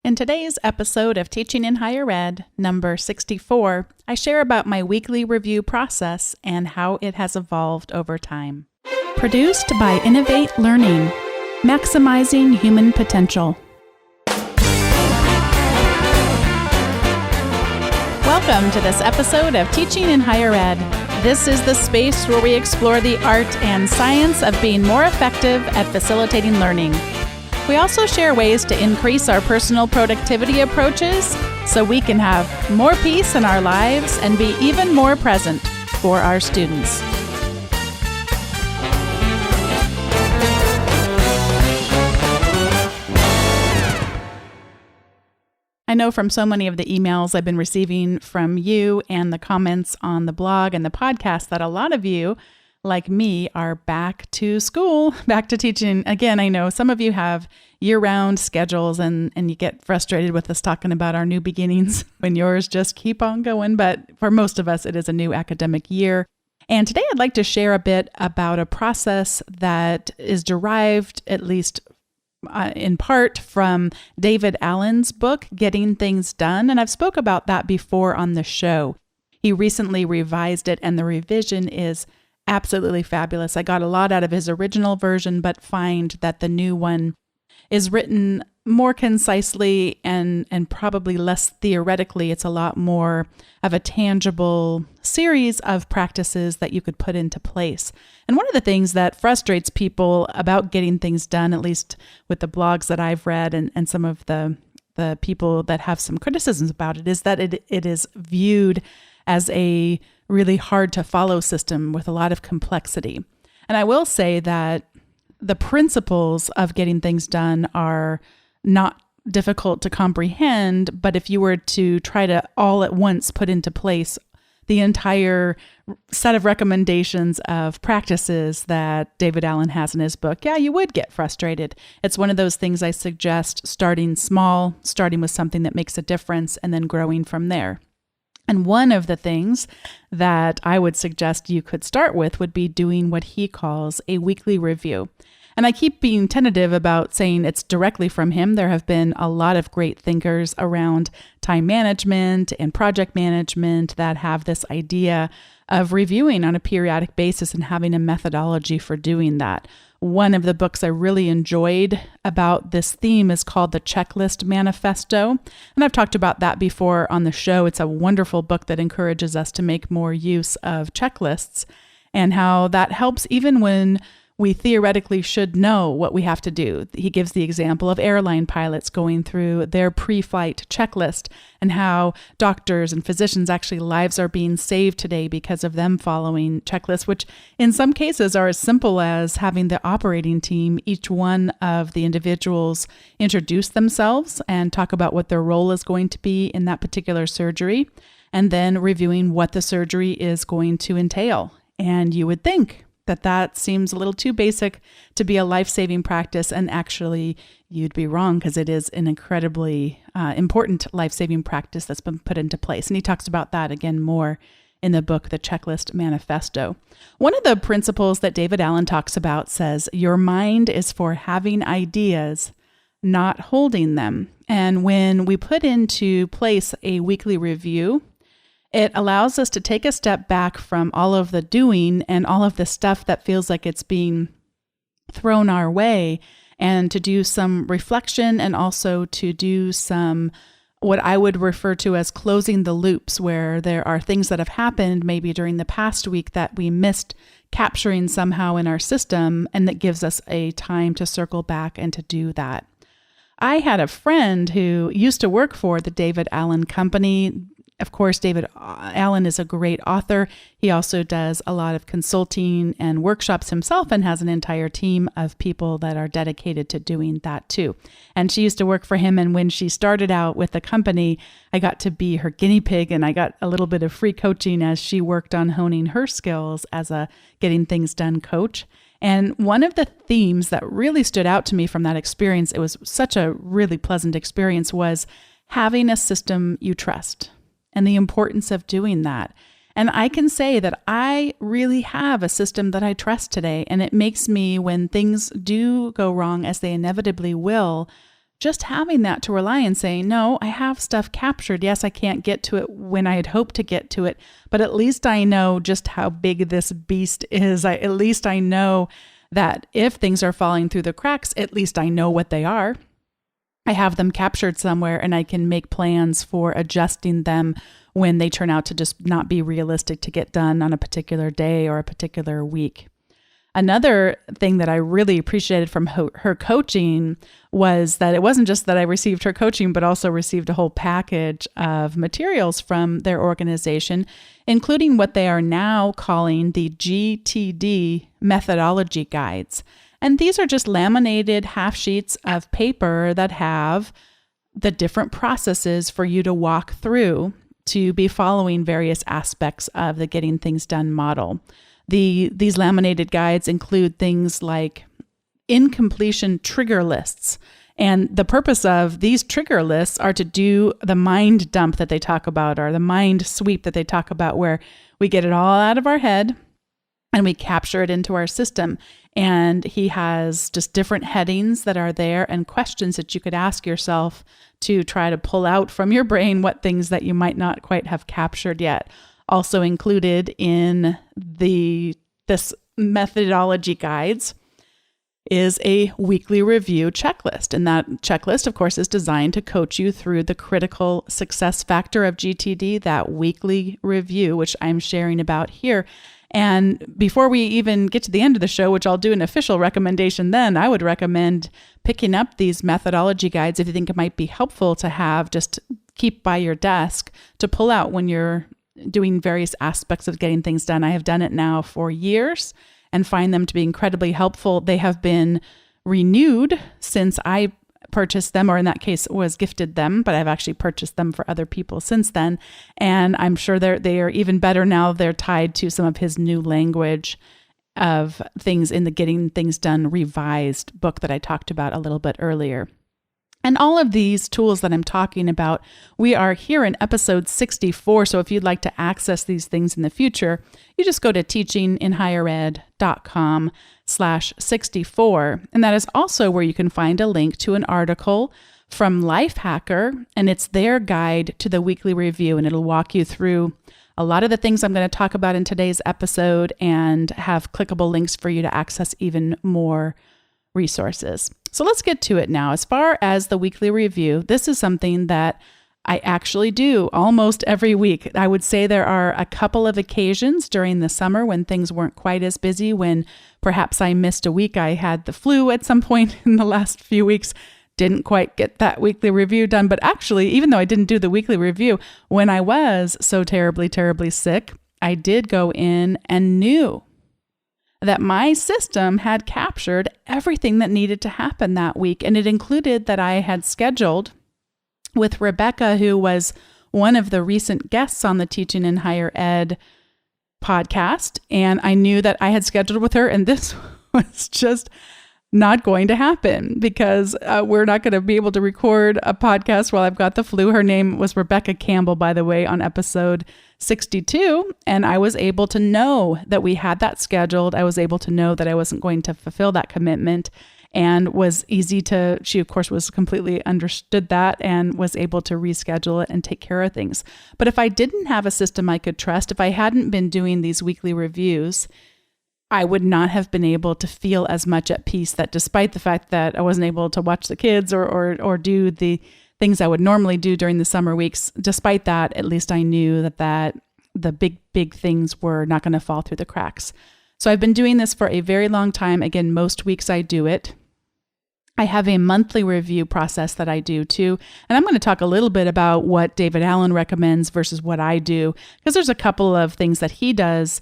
In today's episode of Teaching in Higher Ed, number 64, I share about my weekly review process and how it has evolved over time. Produced by Innovate Learning, maximizing human potential. Welcome to this episode of Teaching in Higher Ed. This is the space where we explore the art and science of being more effective at facilitating learning. We also share ways to increase our personal productivity approaches so we can have more peace in our lives and be even more present for our students. I know from so many of the emails I've been receiving from you and the comments on the blog and the podcast that a lot of you, like me, are back to school, back to teaching. Again, I know some of you have year-round schedules and you get frustrated with us talking about our new beginnings when yours just keep on going. But for most of us, it is a new academic year. And today I'd like to share a bit about a process that is derived, at least in part, from David Allen's book, Getting Things Done. And I've spoke about that before on the show. He recently revised it, and the revision is absolutely fabulous. I got a lot out of his original version, but find that the new one is written more concisely and probably less theoretically. It's a lot more of a tangible series of practices that you could put into place. And one of the things that frustrates people about getting things done, at least with the blogs that I've read and some of the people that have some criticisms about it, is that it is viewed as a really hard to follow system with a lot of complexity. And I will say that the principles of getting things done are not difficult to comprehend, but if you were to try to all at once put into place the entire set of recommendations of practices that David Allen has in his book, yeah, you would get frustrated. It's one of those things I suggest starting small, starting with something that makes a difference, and then growing from there. And one of the things that I would suggest you could start with would be doing what he calls a weekly review. And I keep being tentative about saying it's directly from him. There have been a lot of great thinkers around time management and project management that have this idea of reviewing on a periodic basis and having a methodology for doing that. One of the books I really enjoyed about this theme is called The Checklist Manifesto. And I've talked about that before on the show. It's a wonderful book that encourages us to make more use of checklists and how that helps even when we theoretically should know what we have to do. He gives the example of airline pilots going through their pre-flight checklist and how doctors and physicians, actually lives are being saved today because of them following checklists, which in some cases are as simple as having the operating team, each one of the individuals, introduce themselves and talk about what their role is going to be in that particular surgery, and then reviewing what the surgery is going to entail. And you would think that seems a little too basic to be a life-saving practice, and actually you'd be wrong because it is an incredibly important life-saving practice that's been put into place. And he talks about that again more in the book, The Checklist Manifesto. One of the principles that David Allen talks about says, your mind is for having ideas, not holding them. And when we put into place a weekly review, it allows us to take a step back from all of the doing and all of the stuff that feels like it's being thrown our way, and to do some reflection and also to do some, what I would refer to as closing the loops, where there are things that have happened maybe during the past week that we missed capturing somehow in our system, and that gives us a time to circle back and to do that. I had a friend who used to work for the David Allen Company. Of course, David Allen is a great author. He also does a lot of consulting and workshops himself and has an entire team of people that are dedicated to doing that too. And she used to work for him. And when she started out with the company, I got to be her guinea pig, and I got a little bit of free coaching as she worked on honing her skills as a getting things done coach. And one of the themes that really stood out to me from that experience, it was such a really pleasant experience, was having a system you trust, and the importance of doing that. And I can say that I really have a system that I trust today, and it makes me, when things do go wrong, as they inevitably will, just having that to rely and saying, no, I have stuff captured. Yes, I can't get to it when I had hoped to get to it, but at least I know just how big this beast is. At least I know that if things are falling through the cracks, at least I know what they are. I have them captured somewhere and I can make plans for adjusting them when they turn out to just not be realistic to get done on a particular day or a particular week. Another thing that I really appreciated from her coaching was that it wasn't just that I received her coaching, but also received a whole package of materials from their organization, including what they are now calling the GTD methodology guides. And these are just laminated half sheets of paper that have the different processes for you to walk through to be following various aspects of the Getting Things Done model. These laminated guides include things like incompletion trigger lists. And the purpose of these trigger lists are to do the mind dump that they talk about, or the mind sweep that they talk about, where we get it all out of our head and we capture it into our system. And he has just different headings that are there and questions that you could ask yourself to try to pull out from your brain what things that you might not quite have captured yet. Also included in this methodology guides is a weekly review checklist. And that checklist, of course, is designed to coach you through the critical success factor of GTD, that weekly review, which I'm sharing about here. And before we even get to the end of the show, which I'll do an official recommendation then, I would recommend picking up these methodology guides if you think it might be helpful to have, just keep by your desk to pull out when you're doing various aspects of getting things done. I have done it now for years and find them to be incredibly helpful. They have been renewed since I purchased them, or in that case was gifted them, but I've actually purchased them for other people since then. And I'm sure they are even better now. They're tied to some of his new language of things in the Getting Things Done revised book that I talked about a little bit earlier. And all of these tools that I'm talking about, we are here in episode 64. So if you'd like to access these things in the future, you just go to teachinginhighered.com/64. And that is also where you can find a link to an article from Lifehacker, and it's their guide to the weekly review. And it'll walk you through a lot of the things I'm going to talk about in today's episode and have clickable links for you to access even more resources. So let's get to it now. As far as the weekly review, this is something that I actually do almost every week. I would say there are a couple of occasions during the summer when things weren't quite as busy, when perhaps I missed a week. I had the flu at some point in the last few weeks, didn't quite get that weekly review done. But actually, even though I didn't do the weekly review, when I was so terribly, terribly sick, I did go in and knew that my system had captured everything that needed to happen that week. And it included that I had scheduled with Rebecca, who was one of the recent guests on the Teaching in Higher Ed podcast. And I knew that I had scheduled with her, and this was just not going to happen because we're not going to be able to record a podcast while I've got the flu. Her name was Rebecca Campbell, by the way, on episode 62. And I was able to know that we had that scheduled. I was able to know that I wasn't going to fulfill that commitment, and she of course was completely understood that and was able to reschedule it and take care of things. But if I didn't have a system I could trust, if I hadn't been doing these weekly reviews, I would not have been able to feel as much at peace, that despite the fact that I wasn't able to watch the kids or do the things I would normally do during the summer weeks, despite that, at least I knew that the big things were not going to fall through the cracks. So I've been doing this for a very long time. Again, most weeks I do it. I have a monthly review process that I do too. And I'm going to talk a little bit about what David Allen recommends versus what I do, because there's a couple of things that he does.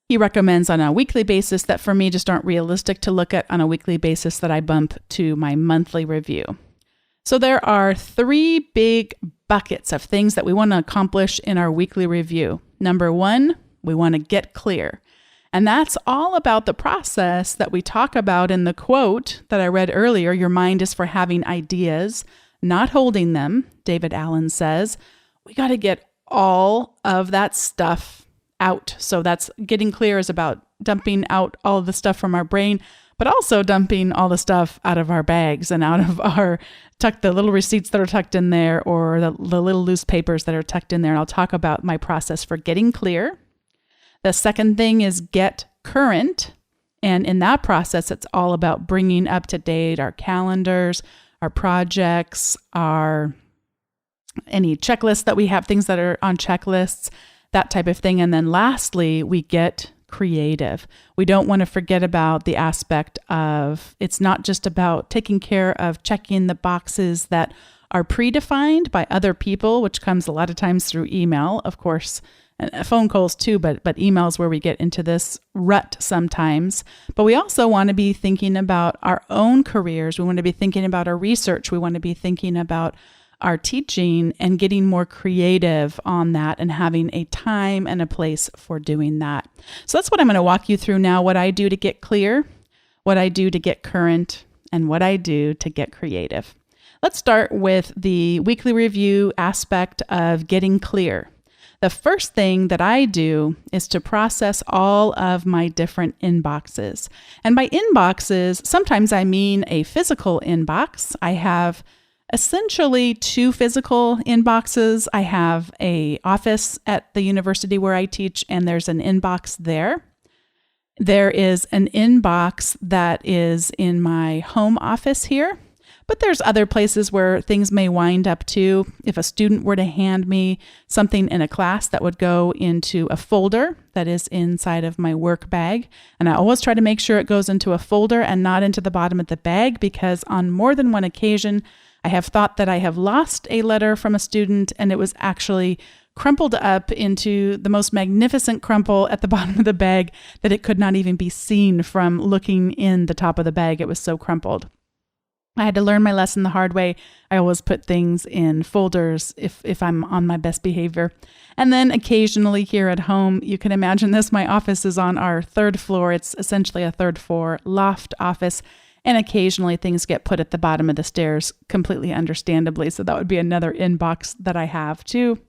He recommends on a weekly basis that for me just aren't realistic to look at on a weekly basis, that I bump to my monthly review. So there are 3 big buckets of things that we want to accomplish in our weekly review. Number 1, we want to get clear. And that's all about the process that we talk about in the quote that I read earlier. Your mind is for having ideas, not holding them, David Allen says. We got to get all of that stuff out. So that's getting clear, is about dumping out all of the stuff from our brain. but also dumping all the stuff out of our bags and out of the little receipts that are tucked in there, or the little loose papers that are tucked in there. And I'll talk about my process for getting clear. The second thing is get current. And in that process, it's all about bringing up to date our calendars, our projects, any checklists that we have, things that are on checklists, that type of thing. And then lastly, we get creative. We don't want to forget about the aspect of, it's not just about taking care of checking the boxes that are predefined by other people, which comes a lot of times through email, of course, and phone calls too, but emails where we get into this rut sometimes. But we also want to be thinking about our own careers. We want to be thinking about our research. We want to be thinking about our teaching and getting more creative on that and having a time and a place for doing that. So that's what I'm going to walk you through now, what I do to get clear, what I do to get current, and what I do to get creative. Let's start with the weekly review aspect of getting clear. The first thing that I do is to process all of my different inboxes. And by inboxes, sometimes I mean a physical inbox. I have essentially 2 physical inboxes. I have an office at the university where I teach, and there's an inbox there. There is an inbox that is in my home office here, but there's other places where things may wind up too. If a student were to hand me something in a class, that would go into a folder that is inside of my work bag. And I always try to make sure it goes into a folder and not into the bottom of the bag, because on more than one occasion, I have thought that I have lost a letter from a student, and it was actually crumpled up into the most magnificent crumple at the bottom of the bag that it could not even be seen from looking in the top of the bag. It was so crumpled. I had to learn my lesson the hard way. I always put things in folders if I'm on my best behavior. And then occasionally here at home, you can imagine this, my office is on our 3rd floor. It's essentially a 3rd floor loft office. And occasionally things get put at the bottom of the stairs, completely understandably. So that would be another inbox that I have too.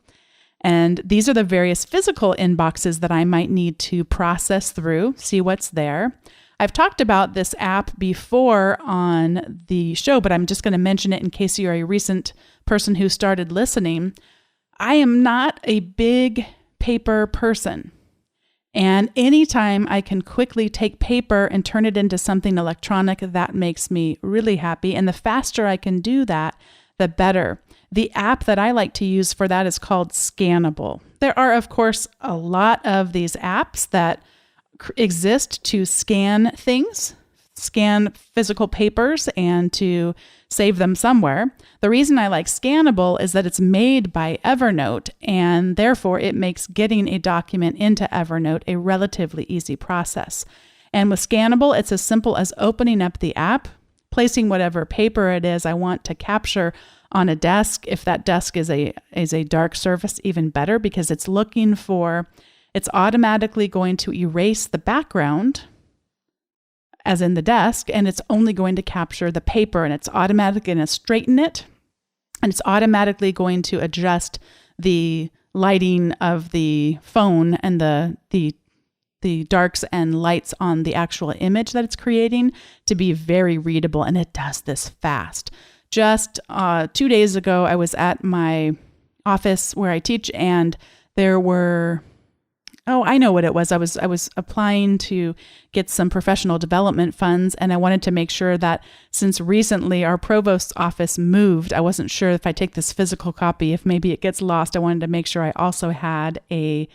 And these are the various physical inboxes that I might need to process through, see what's there. I've talked about this app before on the show, but I'm just going to mention it in case you're a recent person who started listening. I am not a big paper person. And anytime I can quickly take paper and turn it into something electronic, that makes me really happy. And the faster I can do that, the better. The app that I like to use for that is called Scannable. There are, of course, a lot of these apps that exist to scan things, scan physical papers, and to save them somewhere. The reason I like Scannable is that it's made by Evernote, and therefore it makes getting a document into Evernote a relatively easy process. And with Scannable, it's as simple as opening up the app, placing whatever paper it is I want to capture on a desk. If that desk is a dark surface, even better, because it's automatically going to erase the background, as in the desk, and it's only going to capture the paper, and it's automatically going to straighten it, and it's automatically going to adjust the lighting of the phone and the darks and lights on the actual image that it's creating to be very readable, and it does this fast. Just 2 days ago, I was at my office where I teach, and there were I know what it was. I was applying to get some professional development funds, and I wanted to make sure that since recently our provost's office moved, I wasn't sure if I take this physical copy, if maybe it gets lost. I wanted to make sure I also had a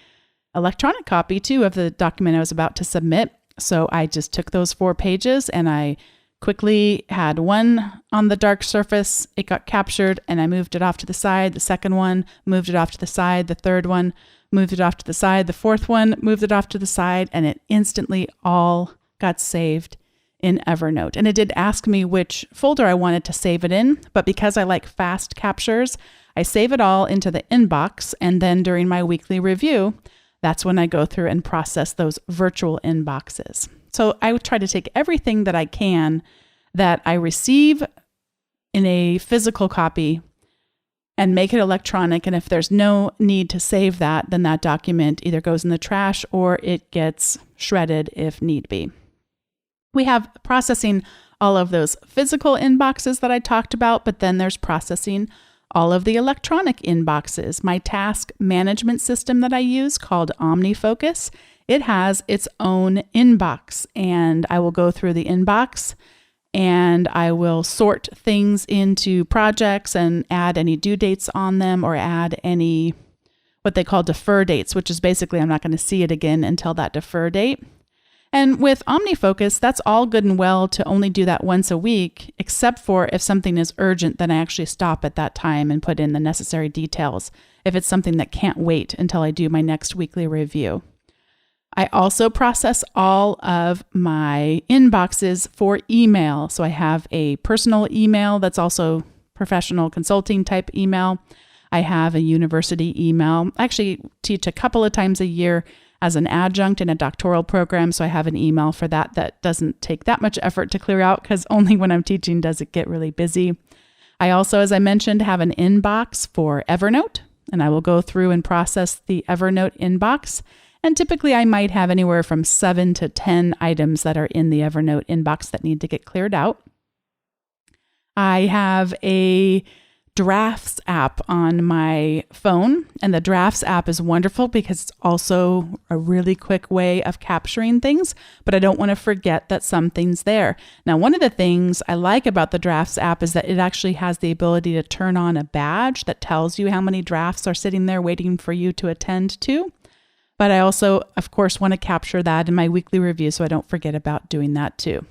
electronic copy too of the document I was about to submit. So I just took those 4 pages and I quickly had one on the dark surface. It got captured and I moved it off to the side. The second one, moved it off to the side. The third one, moved it off to the side. The fourth one, moved it off to the side, and it instantly all got saved in Evernote. And it did ask me which folder I wanted to save it in, but because I like fast captures, I save it all into the inbox, and then during my weekly review, that's when I go through and process those virtual inboxes. So I would try to take everything that I can that I receive in a physical copy and make it electronic. And if there's no need to save that, then that document either goes in the trash or it gets shredded if need be. We have processing all of those physical inboxes that I talked about, but then there's processing all of the electronic inboxes. My task management system that I use called OmniFocus, it has its own inbox, and I will go through the inbox and I will sort things into projects and add any due dates on them or add any what they call defer dates, which is basically I'm not going to see it again until that defer date. And with OmniFocus, that's all good and well to only do that once a week, except for if something is urgent, then I actually stop at that time and put in the necessary details if it's something that can't wait until I do my next weekly review. I also process all of my inboxes for email. So I have a personal email that's also professional consulting type email. I have a university email. I actually teach a couple of times a year as an adjunct in a doctoral program, so I have an email for that doesn't take that much effort to clear out because only when I'm teaching does it get really busy. I also, as I mentioned, have an inbox for Evernote, and I will go through and process the Evernote inbox. And typically I might have anywhere from 7 to 10 items that are in the Evernote inbox that need to get cleared out. I have a Drafts app on my phone, and the Drafts app is wonderful because it's also a really quick way of capturing things, but I don't want to forget that something's there. Now, one of the things I like about the Drafts app is that it actually has the ability to turn on a badge that tells you how many drafts are sitting there waiting for you to attend to. But I also, of course, want to capture that in my weekly review so I don't forget about doing that too.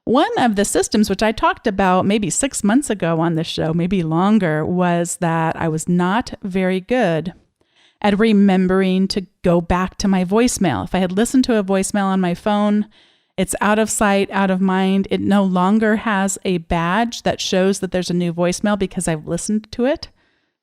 One of the systems, which I talked about maybe 6 months ago on this show, maybe longer, was that I was not very good at remembering to go back to my voicemail. If I had listened to a voicemail on my phone, it's out of sight, out of mind. It no longer has a badge that shows that there's a new voicemail because I've listened to it.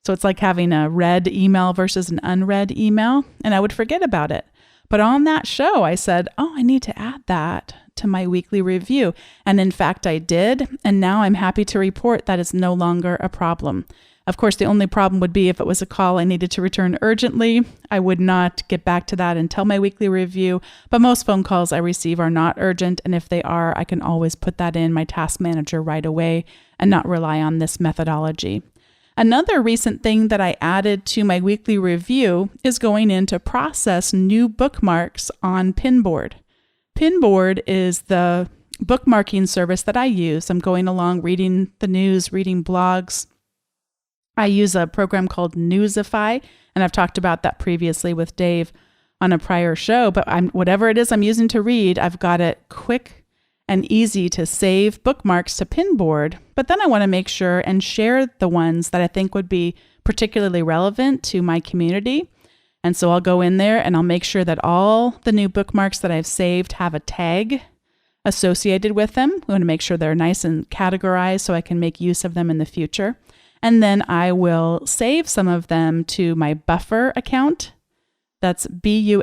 So it's like having a read email versus an unread email, and I would forget about it. But on that show, I said, I need to add that to my weekly review. And in fact, I did. And now I'm happy to report that it's no longer a problem. Of course, the only problem would be if it was a call I needed to return urgently. I would not get back to that until my weekly review. But most phone calls I receive are not urgent. And if they are, I can always put that in my task manager right away and not rely on this methodology. Another recent thing that I added to my weekly review is going in to process new bookmarks on Pinboard. Pinboard is the bookmarking service that I use. I'm going along reading the news, reading blogs. I use a program called Newsify, and I've talked about that previously with Dave on a prior show, but whatever it is I'm using to read, I've got it quick and easy to save bookmarks to Pinboard, but then I want to make sure and share the ones that I think would be particularly relevant to my community. And so I'll go in there and I'll make sure that all the new bookmarks that I've saved have a tag associated with them. I want to make sure they're nice and categorized so I can make use of them in the future. And then I will save some of them to my Buffer account. That's BUFFERAPP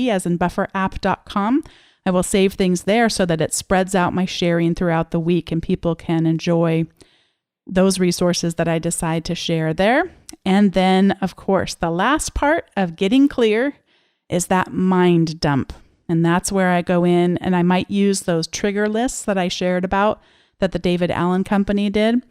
as in bufferapp.com. I will save things there so that it spreads out my sharing throughout the week and people can enjoy those resources that I decide to share there. And then, of course, the last part of getting clear is that mind dump. And that's where I go in and I might use those trigger lists that I shared about that the David Allen Company did.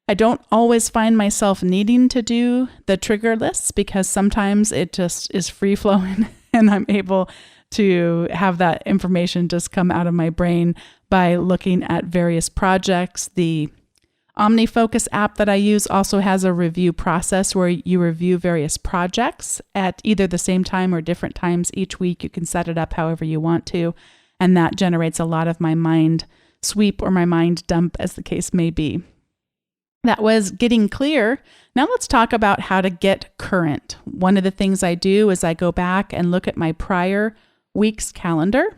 I don't always find myself needing to do the trigger lists because sometimes it just is free flowing and I'm able to have that information just come out of my brain by looking at various projects. The OmniFocus app that I use also has a review process where you review various projects at either the same time or different times each week. You can set it up however you want to, and that generates a lot of my mind sweep or my mind dump, as the case may be. That was getting clear. Now let's talk about how to get current. One of the things I do is I go back and look at my prior week's calendar.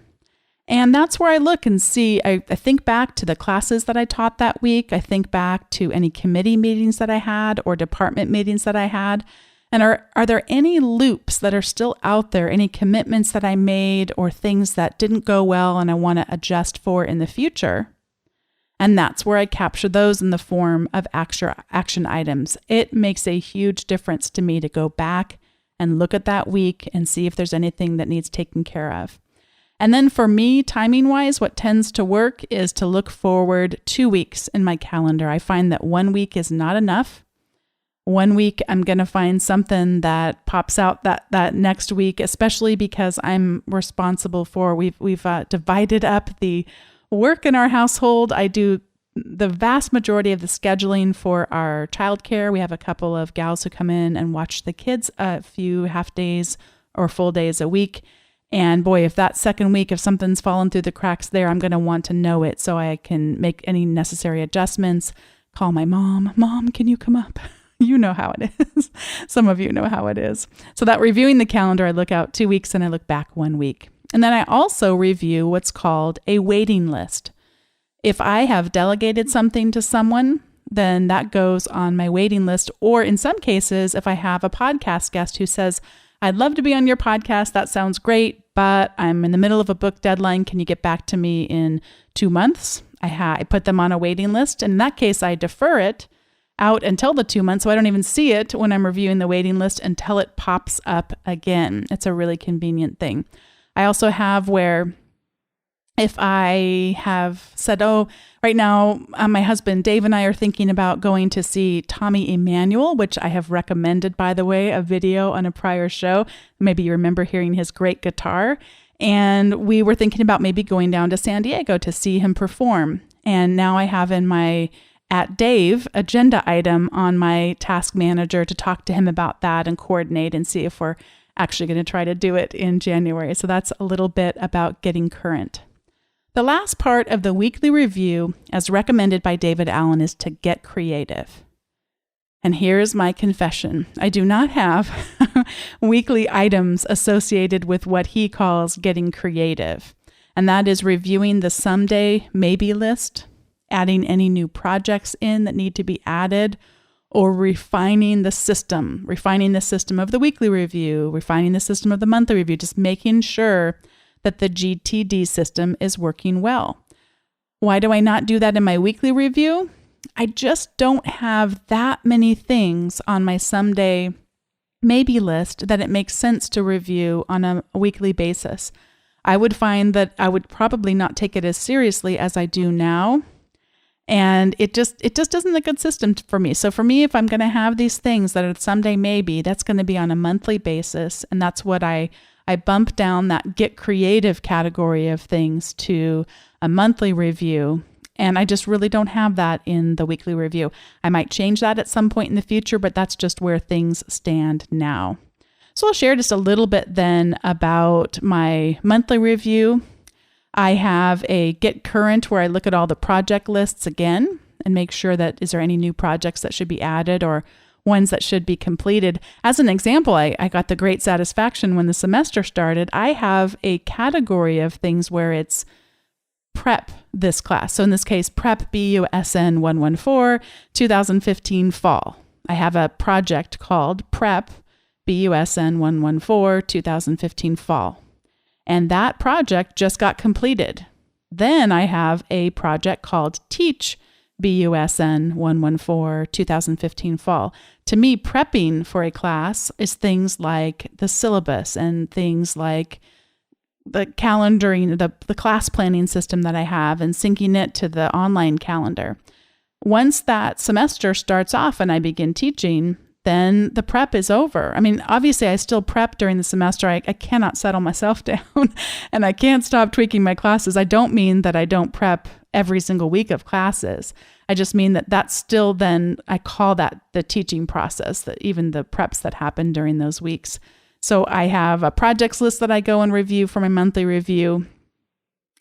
And that's where I look and see, I think back to the classes that I taught that week. I think back to any committee meetings that I had or department meetings that I had. And are there any loops that are still out there, any commitments that I made or things that didn't go well and I want to adjust for in the future? And that's where I capture those in the form of action items. It makes a huge difference to me to go back and look at that week and see if there's anything that needs taken care of. And then for me, timing wise, what tends to work is to look forward 2 weeks in my calendar. I find that 1 week is not enough. 1 week, I'm going to find something that pops out that next week, especially because I'm responsible for, we've divided up the work in our household. I do the vast majority of the scheduling for our childcare. We have a couple of gals who come in and watch the kids a few half days or full days a week. And boy, if that second week, if something's fallen through the cracks there, I'm going to want to know it so I can make any necessary adjustments. Call my mom. Mom, can you come up? You know how it is. Some of you know how it is. So that reviewing the calendar, I look out 2 weeks and I look back 1 week. And then I also review what's called a waiting list. If I have delegated something to someone, then that goes on my waiting list. Or in some cases, if I have a podcast guest who says, I'd love to be on your podcast. That sounds great, but I'm in the middle of a book deadline. Can you get back to me in 2 months? I put them on a waiting list. And in that case, I defer it out until the 2 months. So I don't even see it when I'm reviewing the waiting list until it pops up again. It's a really convenient thing. I also have where if I have said, right now, my husband Dave and I are thinking about going to see Tommy Emmanuel, which I have recommended, by the way, a video on a prior show. Maybe you remember hearing his great guitar. And we were thinking about maybe going down to San Diego to see him perform. And now I have in my @Dave agenda item on my task manager to talk to him about that and coordinate and see if we're actually going to try to do it in January. So that's a little bit about getting current. The last part of the weekly review, as recommended by David Allen, is to get creative. And here's my confession. I do not have weekly items associated with what he calls getting creative. And that is reviewing the someday maybe list, adding any new projects in that need to be added, or refining the system of the weekly review, refining the system of the monthly review, just making sure that the GTD system is working well. Why do I not do that in my weekly review? I just don't have that many things on my someday maybe list that it makes sense to review on a weekly basis. I would find that I would probably not take it as seriously as I do now. And it just isn't a good system for me. So for me, if I'm going to have these things that are someday maybe, that's going to be on a monthly basis. And that's what I bump down that get creative category of things to a monthly review. And I just really don't have that in the weekly review. I might change that at some point in the future, but that's just where things stand now. So I'll share just a little bit then about my monthly review. I have a get current where I look at all the project lists again and make sure that is there any new projects that should be added or ones that should be completed. As an example, I got the great satisfaction when the semester started. I have a category of things where it's prep this class. So in this case, prep BUSN 114, 2015 fall. I have a project called prep BUSN 114, 2015 fall. And that project just got completed. Then I have a project called Teach BUSN 114, 2015 fall. To me, prepping for a class is things like the syllabus and things like the calendaring, the class planning system that I have and syncing it to the online calendar. Once that semester starts off and I begin teaching, then the prep is over. I mean, obviously I still prep during the semester. I cannot settle myself down and I can't stop tweaking my classes. I don't mean that I don't prep every single week of classes. I just mean that that's still then, I call that the teaching process, that even the preps that happen during those weeks. So I have a projects list that I go and review for my monthly review.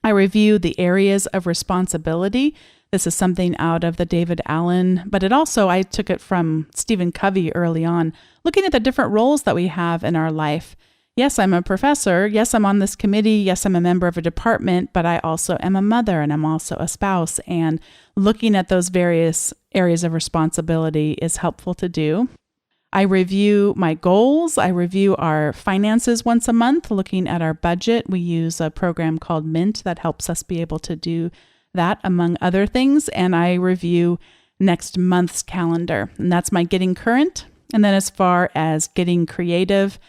I review the areas of responsibility. This is something out of the David Allen, but I took it from Stephen Covey early on, looking at the different roles that we have in our life. Yes, I'm a professor. Yes, I'm on this committee. Yes, I'm a member of a department, but I also am a mother and I'm also a spouse. And looking at those various areas of responsibility is helpful to do. I review my goals. I review our finances once a month, looking at our budget. We use a program called Mint that helps us be able to do that, among other things. And I review next month's calendar. And that's my getting current. And then as far as getting creative,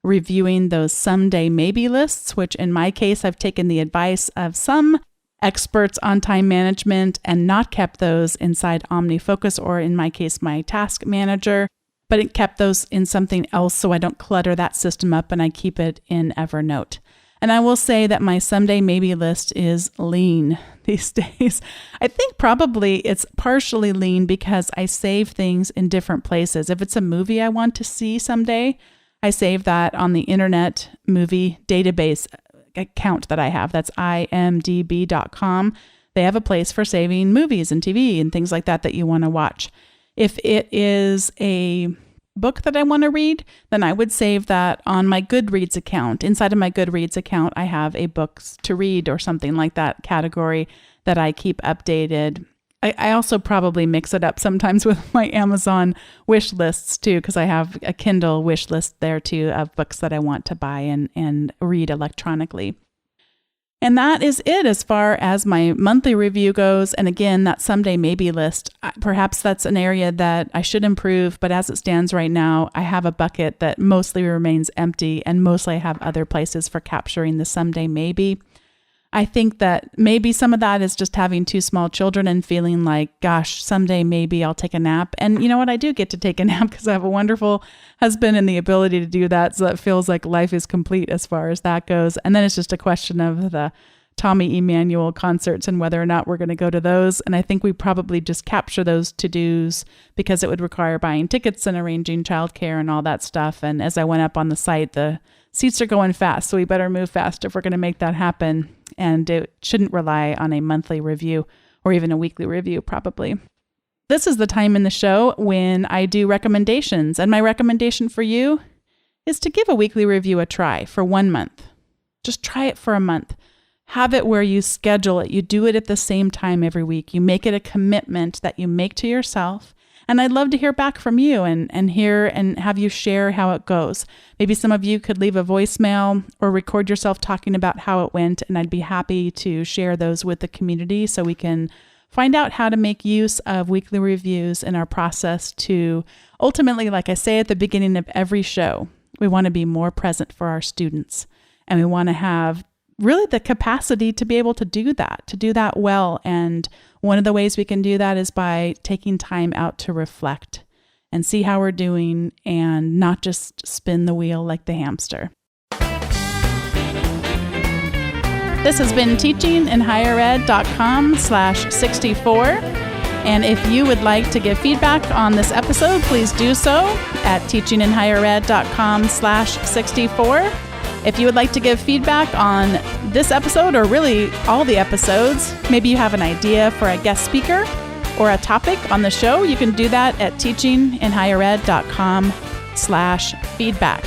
reviewing those someday maybe lists, which in my case, I've taken the advice of some experts on time management and not kept those inside OmniFocus, or in my case, my task manager, but it kept those in something else so I don't clutter that system up and I keep it in Evernote. And I will say that my someday maybe list is lean these days. I think probably it's partially lean because I save things in different places. If it's a movie I want to see someday, I save that on the Internet Movie Database account that I have. That's imdb.com. They have a place for saving movies and TV and things like that that you want to watch. If it is a book that I want to read, then I would save that on my Goodreads account. Inside of my Goodreads account, I have a books to read or something like that category that I keep updated. I also probably mix it up sometimes with my Amazon wish lists too, because I have a Kindle wish list there too of books that I want to buy and read electronically. And that is it as far as my monthly review goes. And again, that someday maybe list, perhaps that's an area that I should improve. But as it stands right now, I have a bucket that mostly remains empty and mostly I have other places for capturing the someday maybe. I think that maybe some of that is just having two small children and feeling like, gosh, someday maybe I'll take a nap. And you know what? I do get to take a nap because I have a wonderful husband and the ability to do that. So it feels like life is complete as far as that goes. And then it's just a question of the Tommy Emmanuel concerts and whether or not we're going to go to those. And I think we probably just capture those to-dos because it would require buying tickets and arranging childcare and all that stuff. And as I went up on the site, the seats are going fast, so we better move fast if we're going to make that happen. And it shouldn't rely on a monthly review or even a weekly review, probably. This is the time in the show when I do recommendations. And my recommendation for you is to give a weekly review a try for 1 month. Just try it for a month. Have it where you schedule it. You do it at the same time every week. You make it a commitment that you make to yourself. And I'd love to hear back from you and hear and have you share how it goes. Maybe some of you could leave a voicemail or record yourself talking about how it went. And I'd be happy to share those with the community so we can find out how to make use of weekly reviews in our process to ultimately, like I say at the beginning of every show, we want to be more present for our students. And we want to have really the capacity to be able to do that well. And one of the ways we can do that is by taking time out to reflect and see how we're doing and not just spin the wheel like the hamster. This has been teachinginhighered.com/64. And if you would like to give feedback on this episode, please do so at teachinginhighered.com/64. If you would like to give feedback on this episode or really all the episodes, maybe you have an idea for a guest speaker or a topic on the show, you can do that at teachinginhighered.com/feedback.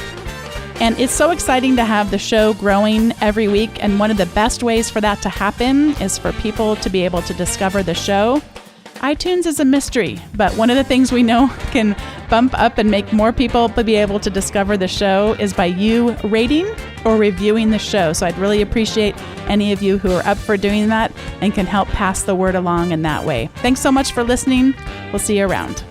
And it's so exciting to have the show growing every week. And one of the best ways for that to happen is for people to be able to discover the show. iTunes is a mystery, but one of the things we know can bump up and make more people be able to discover the show is by you rating or reviewing the show. So I'd really appreciate any of you who are up for doing that and can help pass the word along in that way. Thanks so much for listening. We'll see you around.